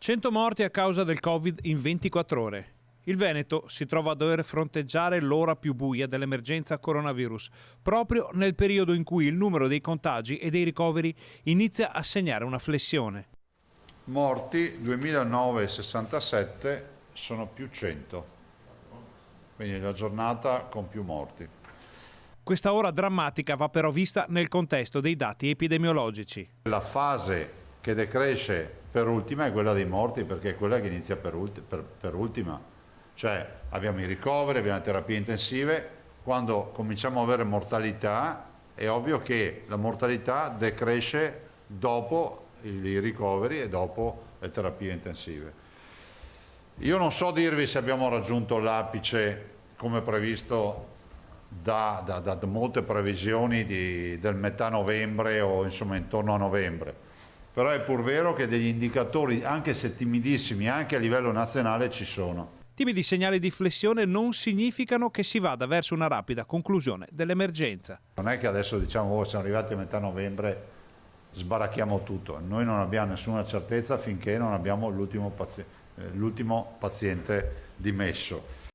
100 morti a causa del Covid in 24 ore. Il Veneto si trova a dover fronteggiare l'ora più buia dell'emergenza coronavirus, proprio nel periodo in cui il numero dei contagi e dei ricoveri inizia a segnare una flessione. Morti 2009-67 sono più 100, quindi la giornata con più morti. Questa ora drammatica va però vista nel contesto dei dati epidemiologici. La fase che decresce per ultima è quella dei morti, perché è quella che inizia per ultima. Cioè abbiamo i ricoveri, abbiamo le terapie intensive, quando cominciamo a avere mortalità è ovvio che la mortalità decresce dopo i ricoveri e dopo le terapie intensive. Io non so dirvi se abbiamo raggiunto l'apice come previsto da molte previsioni del metà novembre o insomma intorno a novembre, però è pur vero che degli indicatori, anche se timidissimi, anche a livello nazionale ci sono. Timidi segnali di flessione non significano che si vada verso una rapida conclusione dell'emergenza. Non è che adesso diciamo siamo arrivati a metà novembre, sbaracchiamo tutto. Noi non abbiamo nessuna certezza finché non abbiamo l'ultimo paziente dimesso.